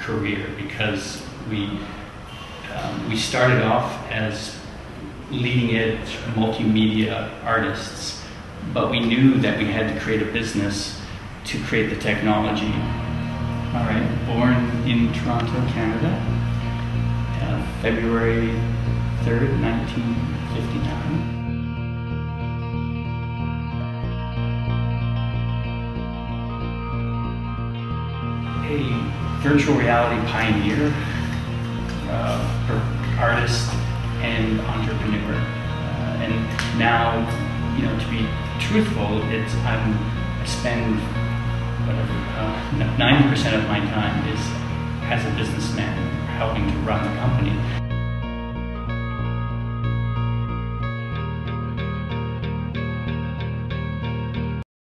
career, because we started off as leading-edge multimedia artists, but we knew that we had to create a business to create the technology. All right, born in Toronto, Canada, February 3rd, 1959. A virtual reality pioneer, artist, and entrepreneur. And now, you know, to be truthful, I spend whatever 90% of my time is as a businessman, helping to run the company.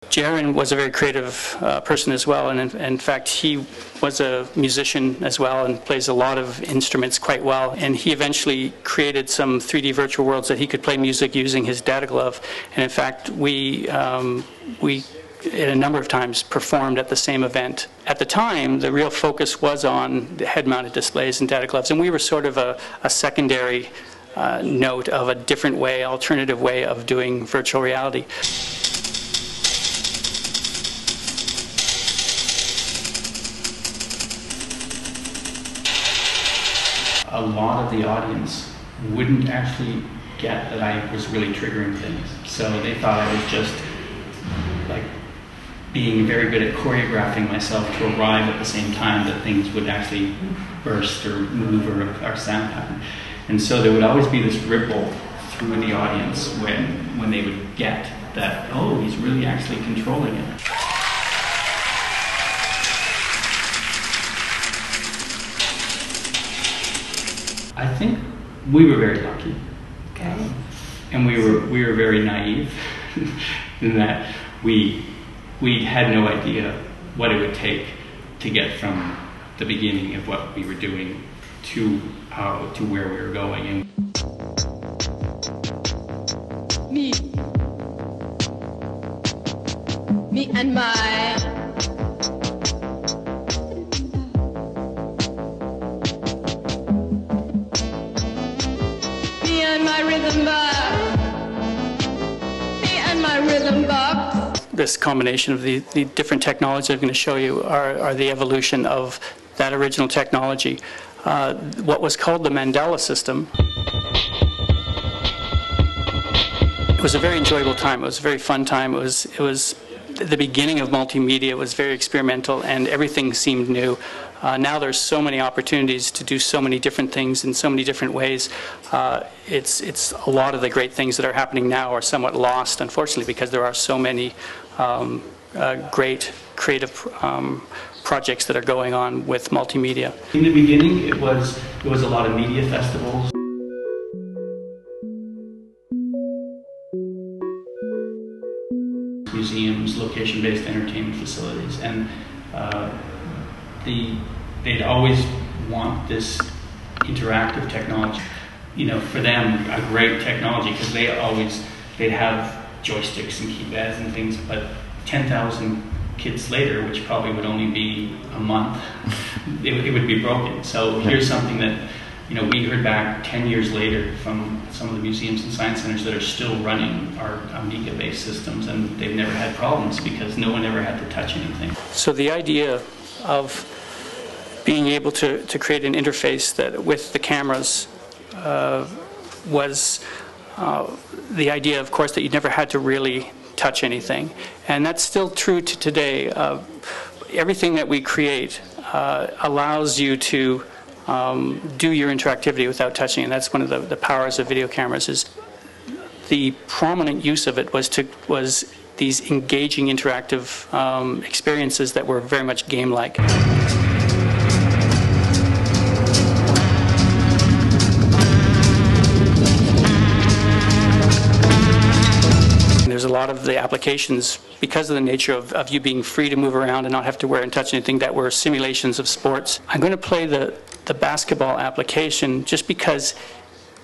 Jaron was a very creative person as well, and in fact he was a musician as well and plays a lot of instruments quite well, and he eventually created some 3D virtual worlds that he could play music using his data glove, and in fact we a number of times performed at the same event. At the time, the real focus was on the head-mounted displays and data gloves, and we were sort of a secondary note of a different way, alternative way of doing virtual reality. A lot of the audience wouldn't actually get that I was really triggering things. So they thought I was just like being very good at choreographing myself to arrive at the same time that things would actually burst or move or sound happen. And so there would always be this ripple through the audience when they would get that, oh, he's really actually controlling it. I think we were very lucky, okay. And we were very naive in that we had no idea what it would take to get from the beginning of what we were doing to where we were going. And me and my rhythm box. This combination of the different technologies I'm going to show you are the evolution of that original technology. What was called the Mandela system. It was a very enjoyable time. It was a very fun time. It was the beginning of multimedia. It was very experimental, and everything seemed new. Now there's so many opportunities to do so many different things in so many different ways. It's a lot of the great things that are happening now are somewhat lost, unfortunately, because there are so many great creative projects that are going on with multimedia. In the beginning, it was a lot of media festivals. Museums, location-based entertainment facilities, and they'd always want this interactive technology. You know, for them, a great technology, because they'd have joysticks and keypads and things, but 10,000 kids later, which probably would only be a month, it would be broken. So here's something that, you know, we heard back 10 years later from some of the museums and science centers that are still running our Amiga-based systems, and they've never had problems because no one ever had to touch anything. So the idea of being able to create an interface that with the cameras was the idea, of course, that you never had to really touch anything. And that's still true to today. Everything that we create allows you to do your interactivity without touching, and that's one of the powers of video cameras. Is the prominent use of it was these engaging interactive experiences that were very much game-like. There's a lot of the applications, because of the nature of you being free to move around and not have to wear and touch anything, that were simulations of sports. I'm going to play the basketball application just because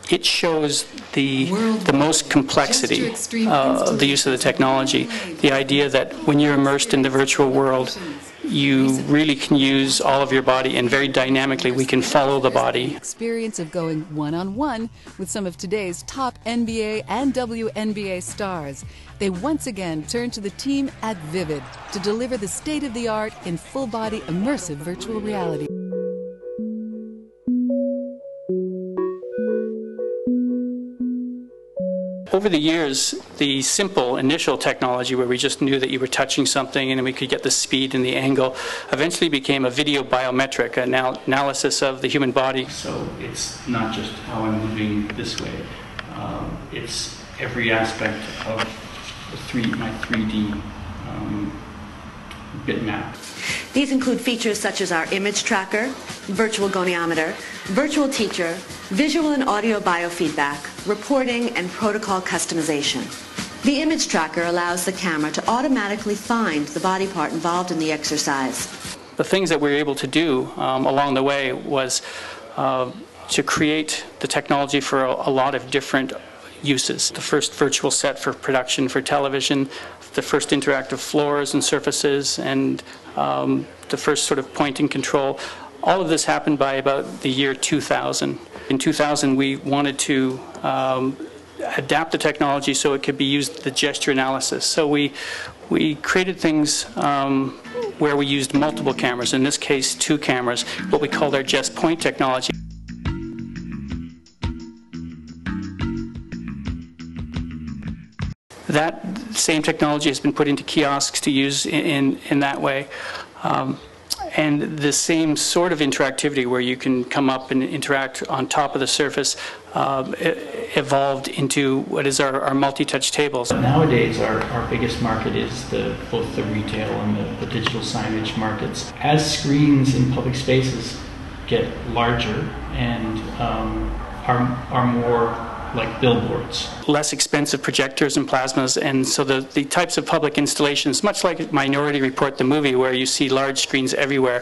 it shows the most complexity of the use of the technology. The idea that when you're immersed in the virtual world, you really can use all of your body, and very dynamically we can follow the body. Experience of going one-on-one with some of today's top NBA and WNBA stars. They once again turn to the team at Vivid to deliver the state-of-the-art in full-body immersive virtual reality. Over the years, the simple initial technology where we just knew that you were touching something and we could get the speed and the angle eventually became a video biometric analysis of the human body. So it's not just how I'm moving this way, it's every aspect of my 3D bitmap. These include features such as our image tracker, virtual goniometer, virtual teacher, visual and audio biofeedback, reporting, and protocol customization. The image tracker allows the camera to automatically find the body part involved in the exercise. The things that we were able to do along the way was to create the technology for a lot of different uses. The first virtual set for production for television, the first interactive floors and surfaces, and the first sort of point and control. All of this happened by about the year 2000. In 2000, we wanted to adapt the technology so it could be used the gesture analysis. So we created things where we used multiple cameras, in this case 2 cameras, what we called our Gest Point technology. That same technology has been put into kiosks to use in that way. And the same sort of interactivity where you can come up and interact on top of the surface evolved into what is our multi-touch tables. Nowadays our biggest market is both the retail and the digital signage markets. As screens in public spaces get larger and are more like billboards. Less expensive projectors and plasmas, and so the types of public installations, much like Minority Report the movie, where you see large screens everywhere.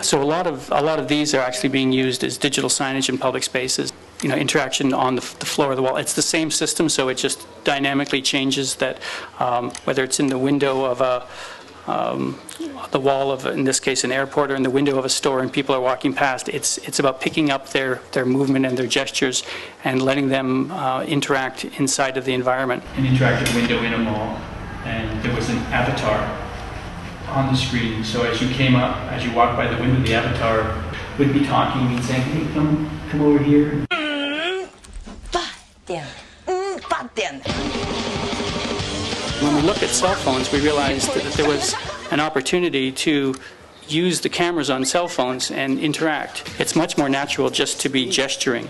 So a lot of these are actually being used as digital signage in public spaces. You know, interaction on the floor of the wall. It's the same system, so it just dynamically changes that, whether it's in the window of the wall of, in this case, an airport, or in the window of a store and people are walking past. It's about picking up their movement and their gestures and letting them interact inside of the environment. An interactive window in a mall, and there was an avatar on the screen. So as you came up, as you walked by the window, the avatar would be talking and saying, "Hey, come over here." When we look at cell phones, we realized that there was an opportunity to use the cameras on cell phones and interact. It's much more natural just to be gesturing.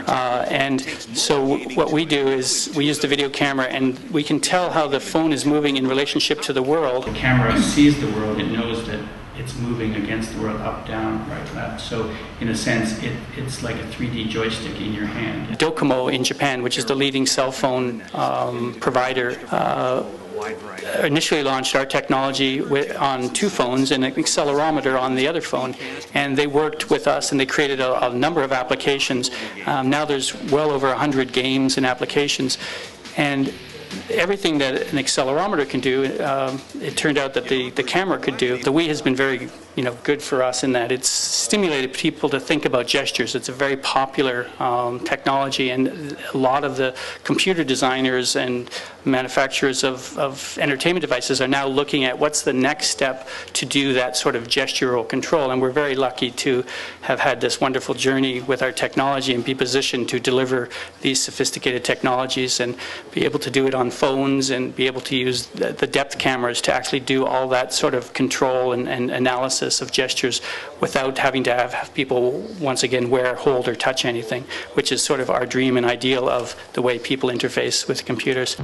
And so what we do is we use the video camera, and we can tell how the phone is moving in relationship to the world. The camera sees the world. It knows that it's moving against the world, up, down, right, left. So in a sense, it's like a 3D joystick in your hand. Docomo in Japan, which is the leading cell phone provider, initially launched our technology on 2 phones and an accelerometer on the other phone, and they worked with us and they created a number of applications. Now there's well over 100 games and applications, and everything that an accelerometer can do, it turned out that the camera could do. The Wii has been very good for us in that it's stimulated people to think about gestures. It's a very popular technology, and a lot of the computer designers and manufacturers of entertainment devices are now looking at what's the next step to do that sort of gestural control, and we're very lucky to have had this wonderful journey with our technology and be positioned to deliver these sophisticated technologies and be able to do it on phones and be able to use the depth cameras to actually do all that sort of control and analysis of gestures without having to have people once again wear, hold, or touch anything, which is sort of our dream and ideal of the way people interface with computers.